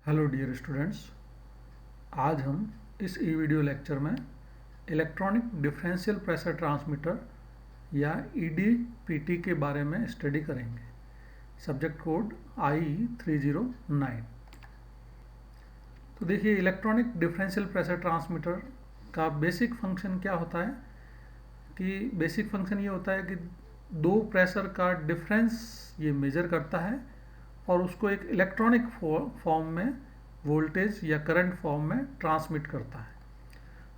Hello dear students. आज हम इस ई वीडियो लेक्चर में इलेक्ट्रॉनिक डिफरेंशियल प्रेशर ट्रांसमीटर या ईडीपीटी के बारे में स्टडी करेंगे। Subject code IE309। तो देखिए, इलेक्ट्रॉनिक डिफरेंशियल प्रेशर ट्रांसमीटर का बेसिक फंक्शन क्या होता है कि बेसिक फंक्शन ये होता है कि दो प्रेशर का डिफरेंस ये मेजर करता है और उसको एक इलेक्ट्रॉनिक फॉर्म में वोल्टेज या करंट फॉर्म में ट्रांसमिट करता है।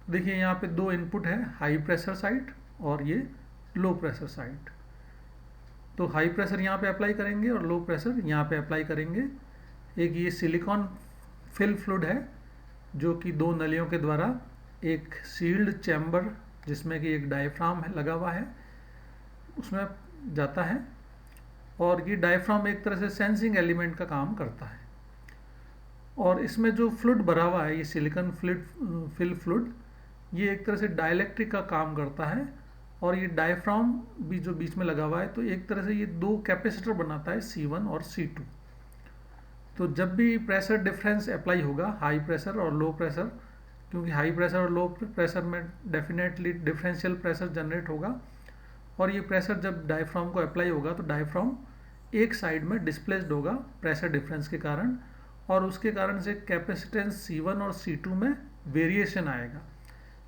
तो देखिए, यहाँ पे दो इनपुट है, हाई प्रेशर साइड और ये लो प्रेशर साइड। तो हाई प्रेशर यहाँ पे अप्लाई करेंगे और लो प्रेशर यहाँ पे अप्लाई करेंगे। एक ये सिलिकॉन फिल फ्लूइड है जो कि दो नलियों के द्वारा एक सील्ड चैम्बर जिसमें कि एक डायफ्राम लगा हुआ है उसमें जाता है, और ये डायफ्राम एक तरह से सेंसिंग एलिमेंट का काम करता है। और इसमें जो फ्लूइड भरा हुआ है, ये सिलिकॉन फिल फ्लूइड, ये एक तरह से डाइलेक्ट्रिक का काम करता है। और ये डायफ्राम भी जो बीच में लगा हुआ है, तो एक तरह से ये दो कैपेसिटर बनाता है, C1 और C2। तो जब भी प्रेशर डिफरेंस अप्लाई होगा, हाई प्रेशर और लो प्रेशर, क्योंकि हाई प्रेशर और लो प्रेशर में डेफिनेटली डिफरेंशियल प्रेशर जनरेट होगा, और ये प्रेशर जब डायफ्राम को अप्लाई होगा तो डायफ्राम एक साइड में डिस्प्लेस्ड होगा प्रेशर डिफरेंस के कारण, और उसके कारण से कैपेसिटेंस C1 और C2 में वेरिएशन आएगा,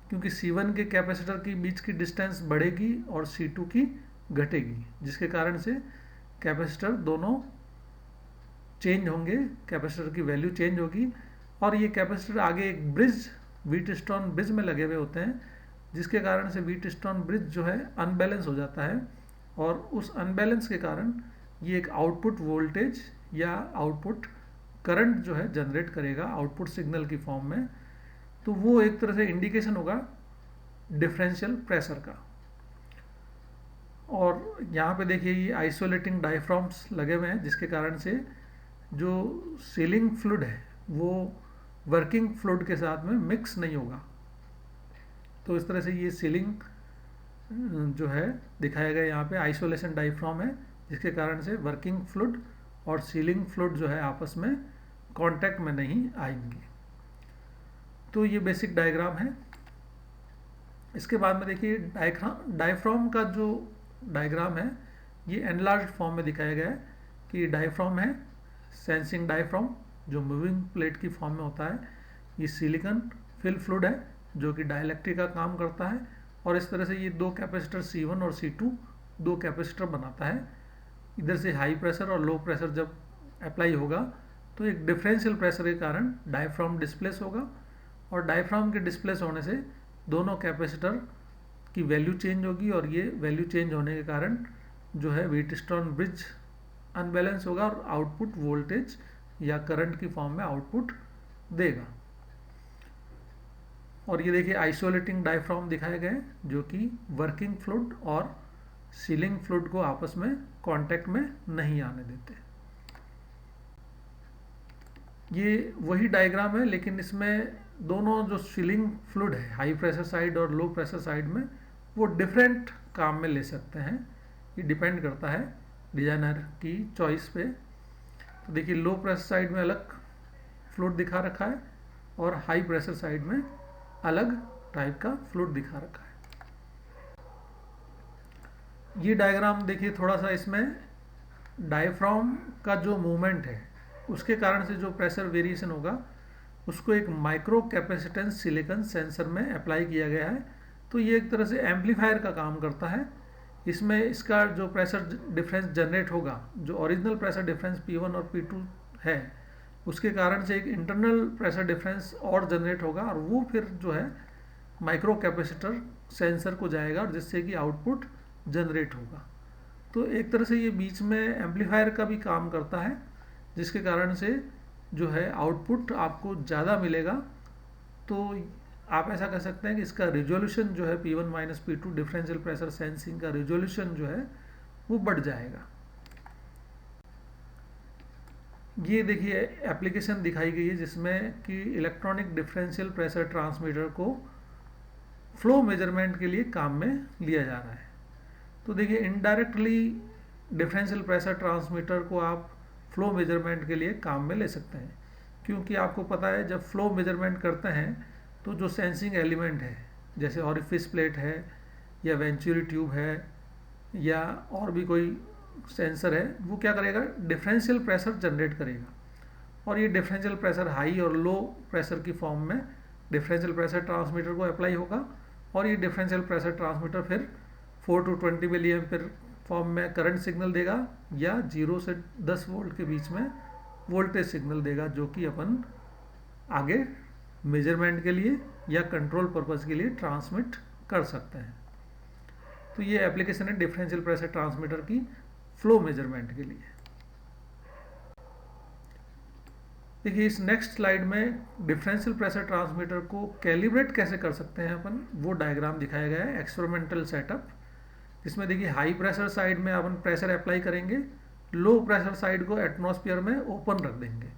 क्योंकि C1 के कैपेसिटर के बीच की डिस्टेंस बढ़ेगी और C2 की घटेगी, जिसके कारण से कैपेसिटर दोनों चेंज होंगे, कैपेसिटर की वैल्यू चेंज होगी। और ये कैपेसिटर आगे एक ब्रिज, व्हीटस्टोन ब्रिज में लगे हुए होते हैं, जिसके कारण से व्हीटस्टोन ब्रिज जो है अनबैलेंस हो जाता है, और उस अनबैलेंस के कारण ये एक आउटपुट वोल्टेज या आउटपुट करंट जो है जनरेट करेगा आउटपुट सिग्नल की फॉर्म में। तो वो एक तरह से इंडिकेशन होगा डिफरेंशियल प्रेशर का। और यहाँ पे देखिए, ये आइसोलेटिंग डायफ्राम्स लगे हुए हैं, जिसके कारण से जो सीलिंग फ्लूइड है वो वर्किंग फ्लूइड के साथ में मिक्स नहीं होगा। तो इस तरह से ये सीलिंग जो है दिखाया गया यहाँ पे आइसोलेशन डायफ्राम है, जिसके कारण से वर्किंग फ्लूइड और सीलिंग फ्लूइड जो है आपस में कांटेक्ट में नहीं आएंगे। तो ये बेसिक डायग्राम है। इसके बाद में देखिए, डायफ्राम का जो डायग्राम है ये एनलार्ज फॉर्म में दिखाया गया है कि डायफ्राम है सेंसिंग डायफ्राम जो मूविंग प्लेट की फॉर्म में होता है। ये सिलिकॉन फिल फ्लूइड है जो कि डाइलेक्ट्रिक का काम करता है, और इस तरह से ये दो कैपेसिटर C1 और C2 दो कैपेसिटर बनाता है। इधर से हाई प्रेशर और लो प्रेशर जब अप्लाई होगा तो एक डिफरेंशियल प्रेशर के कारण डायफ्राम डिस्प्लेस होगा, और डायफ्राम के डिस्प्लेस होने से दोनों कैपेसिटर की वैल्यू चेंज होगी, और ये वैल्यू चेंज होने के कारण जो है व्हीटस्टोन ब्रिज अनबैलेंस होगा और आउटपुट वोल्टेज या करंट की फॉर्म में आउटपुट देगा। और ये देखिए, आइसोलेटिंग डायफ्राम दिखाए गए जो कि वर्किंग फ्लूइड और सीलिंग फ्लूइड को आपस में कांटेक्ट में नहीं आने देते। ये वही डायग्राम है, लेकिन इसमें दोनों जो सीलिंग फ्लूइड है हाई प्रेशर साइड और लो प्रेशर साइड में, वो डिफरेंट काम में ले सकते हैं। ये डिपेंड करता है डिजाइनर की चॉइस पे। तो देखिए, लो प्रेशर साइड में अलग फ्लूइड दिखा रखा है और हाई प्रेशर साइड में अलग टाइप का फ्लूइड दिखा रखा है। ये डायग्राम देखिए, थोड़ा सा इसमें डायफ्राम का जो मूवमेंट है उसके कारण से जो प्रेशर वेरिएशन होगा उसको एक माइक्रो कैपेसिटेंस सिलिकॉन सेंसर में अप्लाई किया गया है। तो ये एक तरह से एम्पलीफायर का काम करता है। इसमें इसका जो प्रेशर डिफरेंस जनरेट होगा, जो ओरिजिनल प्रेशर डिफरेंस P1 और P2 है, उसके कारण से एक इंटरनल प्रेशर डिफरेंस और जनरेट होगा, और वो फिर जो है माइक्रो कैपेसिटर सेंसर को जाएगा, और जिससे कि आउटपुट जनरेट होगा। तो एक तरह से ये बीच में एम्पलीफायर का भी काम करता है, जिसके कारण से जो है आउटपुट आपको ज़्यादा मिलेगा। तो आप ऐसा कह सकते हैं कि इसका रिजोल्यूशन जो है P1 minus P2 differential pressure sensing का रिजोल्यूशन जो है वो बढ़ जाएगा। ये देखिए, एप्लीकेशन दिखाई गई है जिसमें कि इलेक्ट्रॉनिक डिफरेंशियल प्रेशर ट्रांसमीटर को फ्लो मेजरमेंट के लिए काम में लिया जा रहा है। तो देखिए, इनडायरेक्टली डिफरेंशियल प्रेशर ट्रांसमीटर को आप फ्लो मेजरमेंट के लिए काम में ले सकते हैं, क्योंकि आपको पता है जब फ्लो मेजरमेंट करते हैं तो जो सेंसिंग एलिमेंट है जैसे ऑरिफिस प्लेट है या वेंचुरी ट्यूब है या और भी कोई सेंसर है, वो क्या करेगा, डिफरेंशियल प्रेशर जनरेट करेगा। और ये डिफरेंशियल प्रेशर हाई और लो प्रेशर की फॉर्म में डिफरेंशियल प्रेशर ट्रांसमीटर को अप्लाई होगा और ये डिफरेंशियल प्रेशर ट्रांसमीटर फिर 4 to 20 मिली एम्पीयर फॉर्म में करंट सिग्नल देगा या 0 से 10 वोल्ट के बीच में वोल्टेज सिग्नल देगा, जो कि अपन आगे मेजरमेंट के लिए या कंट्रोल पर्पज़ के लिए ट्रांसमिट कर सकते हैं। तो ये एप्लीकेशन है डिफरेंशियल प्रेशर ट्रांसमीटर की फ्लो मेजरमेंट के लिए। देखिए इस नेक्स्ट स्लाइड में डिफरेंशियल प्रेशर ट्रांसमीटर को कैलिब्रेट कैसे कर सकते हैं अपन, वो डायग्राम दिखाया गया है एक्सपेरिमेंटल सेटअप, जिसमें देखिए हाई प्रेशर साइड में अपन प्रेशर अप्लाई करेंगे, लो प्रेशर साइड को एटमॉस्फेयर में ओपन रख देंगे।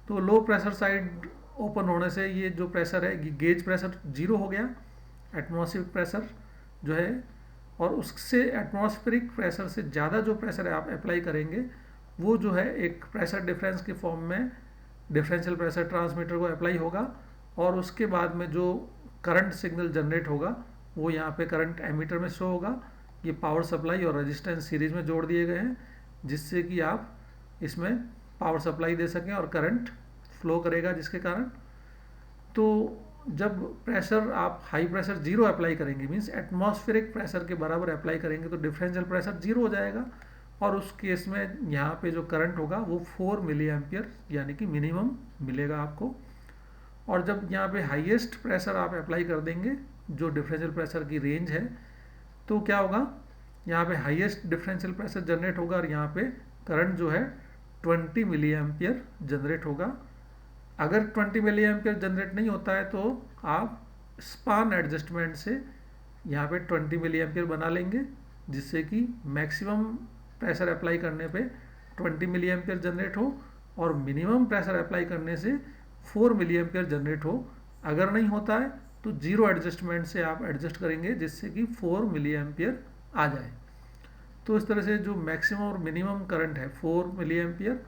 तो लो प्रेशर साइड ओपन होने से ये जो प्रेशर है गेज प्रेशर 0 हो गया, एटमॉस्फेरिक प्रेशर जो है, और उससे एटमॉस्फेरिक प्रेशर से ज़्यादा जो प्रेशर आप अप्लाई करेंगे वो जो है एक प्रेशर डिफरेंस की फॉर्म में डिफरेंशियल प्रेशर ट्रांसमीटर को अप्लाई होगा और उसके बाद में जो करंट सिग्नल जनरेट होगा वो यहाँ पे करंट एमीटर में शो होगा। ये पावर सप्लाई और रेजिस्टेंस सीरीज में जोड़ दिए गए हैं जिससे कि आप इसमें पावर सप्लाई दे सकें और करंट फ्लो करेगा, जिसके कारण तो जब प्रेशर आप हाई प्रेशर 0 अप्लाई करेंगे मींस एटमॉस्फेरिक प्रेशर के बराबर अप्लाई करेंगे तो डिफरेंशियल प्रेशर 0 हो जाएगा और उस केस में यहाँ पे जो करंट होगा वो 4 मिली एम्पियर यानी कि मिनिमम मिलेगा आपको। और जब यहाँ पे हाईएस्ट प्रेशर आप अप्लाई कर देंगे जो डिफरेंशियल प्रेशर की रेंज है, तो क्या होगा, यहाँ पे हाईएस्ट डिफरेंशियल प्रेशर जनरेट होगा और यहाँ पे करंट जो है 20 मिली एम्पियर जनरेट होगा। अगर 20 मिली एम्पियर जनरेट नहीं होता है तो आप स्पान एडजस्टमेंट से यहाँ पे 20 मिली एम्पियर बना लेंगे, जिससे कि मैक्सिमम प्रेशर अप्लाई करने पे 20 मिली एम्पियर जनरेट हो और मिनिमम प्रेशर अप्लाई करने से 4 मिली एम्पियर जनरेट हो। अगर नहीं होता है तो 0 एडजस्टमेंट से आप एडजस्ट करेंगे जिससे कि 4 मिली एम्पियर आ जाए। तो इस तरह से जो मैक्सिमम और मिनिमम करंट है 4 मिली एम्पियर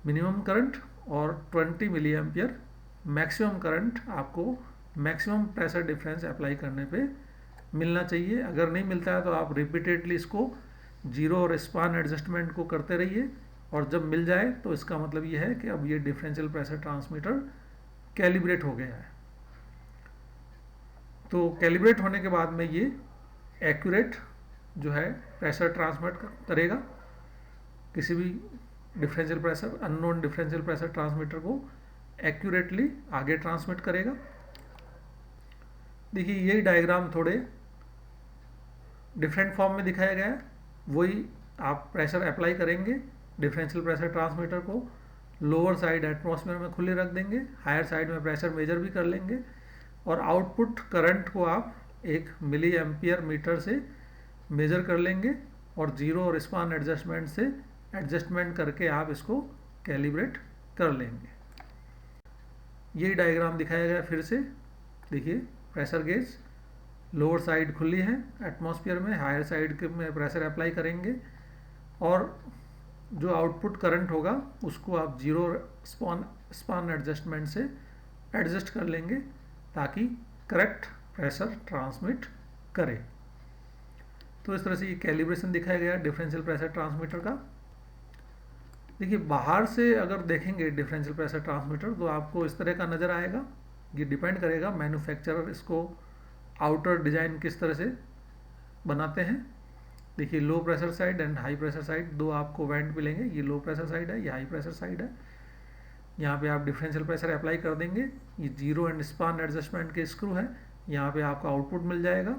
मिनिमम करंट और 20 मिली एम्पियर मैक्सिमम करंट आपको मैक्सिमम प्रेशर डिफरेंस अप्लाई करने पे मिलना चाहिए। अगर नहीं मिलता है तो आप रिपीटेडली इसको 0 और स्पान एडजस्टमेंट को करते रहिए और जब मिल जाए तो इसका मतलब ये है कि अब ये डिफरेंशियल प्रेशर ट्रांसमीटर कैलिब्रेट हो गया है। तो कैलिब्रेट होने के बाद में ये एक्यूरेट जो है प्रेशर ट्रांसमिट करेगा, किसी भी differential pressure unknown differential pressure transmitter को एक्यूरेटली आगे ट्रांसमिट करेगा। देखिए यही डायग्राम थोड़े डिफरेंट फॉर्म में दिखाया गया है। वही आप प्रेशर अप्लाई करेंगे डिफरेंशियल प्रेशर ट्रांसमीटर को, लोअर साइड एटमॉस्फेयर में खुले रख देंगे, हायर साइड में प्रेशर मेजर भी कर लेंगे और आउटपुट करंट को आप 1 मिली एम्पियर मीटर से मेजर कर लेंगे और 0 और स्पान एडजस्टमेंट से एडजस्टमेंट करके आप इसको कैलिब्रेट कर लेंगे। यही डायग्राम दिखाया गया फिर से। देखिए प्रेशर गेज लोअर साइड खुली है एटमॉस्फेयर में, हायर साइड के में प्रेशर अप्लाई करेंगे और जो आउटपुट करंट होगा उसको आप 0 स्पान एडजस्टमेंट से एडजस्ट कर लेंगे ताकि करेक्ट प्रेशर ट्रांसमिट करे। तो इस तरह से ये कैलिब्रेशन दिखाया गया डिफरेंशियल प्रेशर ट्रांसमीटर का। देखिए बाहर से अगर देखेंगे डिफरेंशियल प्रेशर ट्रांसमीटर तो आपको इस तरह का नज़र आएगा। ये डिपेंड करेगा मैन्युफैक्चरर इसको आउटर डिज़ाइन किस तरह से बनाते हैं। देखिए low pressure side and high pressure side दो आपको वेंट मिलेंगे, ये लो प्रेशर साइड है, ये हाई प्रेशर साइड है। यहाँ पे आप डिफरेंशियल प्रेशर अप्लाई कर देंगे, ये 0 एंड स्पान एडजस्टमेंट के स्क्रू है, यहाँ पे आपका आउटपुट मिल जाएगा।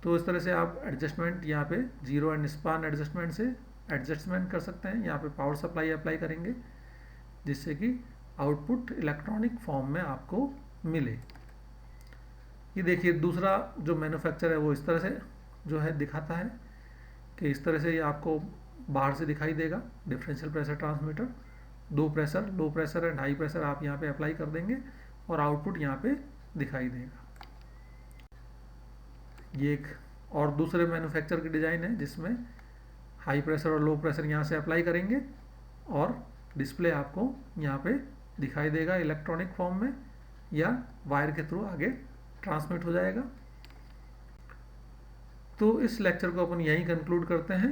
तो इस तरह से आप एडजस्टमेंट यहाँ पे 0 एंड स्पान एडजस्टमेंट से एडजस्टमेंट कर सकते हैं। यहाँ पे पावर सप्लाई अप्लाई करेंगे जिससे कि आउटपुट इलेक्ट्रॉनिक फॉर्म में आपको मिले। ये देखिए दूसरा जो मैन्युफैक्चर है वो इस तरह से जो है दिखाता है कि इस तरह से ये आपको बाहर से दिखाई देगा differential pressure transmitter. 2 pressure low pressure and high pressure आप यहाँ पे अप्लाई कर देंगे और आउटपुट यहाँ पे दिखाई देगा। ये एक और दूसरे मैन्युफैक्चर की डिज़ाइन है जिसमें हाई प्रेशर और लो प्रेशर यहाँ से अप्लाई करेंगे और डिस्प्ले आपको यहाँ पे दिखाई देगा इलेक्ट्रॉनिक फॉर्म में या वायर के थ्रू आगे ट्रांसमिट हो जाएगा। तो इस लेक्चर को अपन यहीं कंक्लूड करते हैं।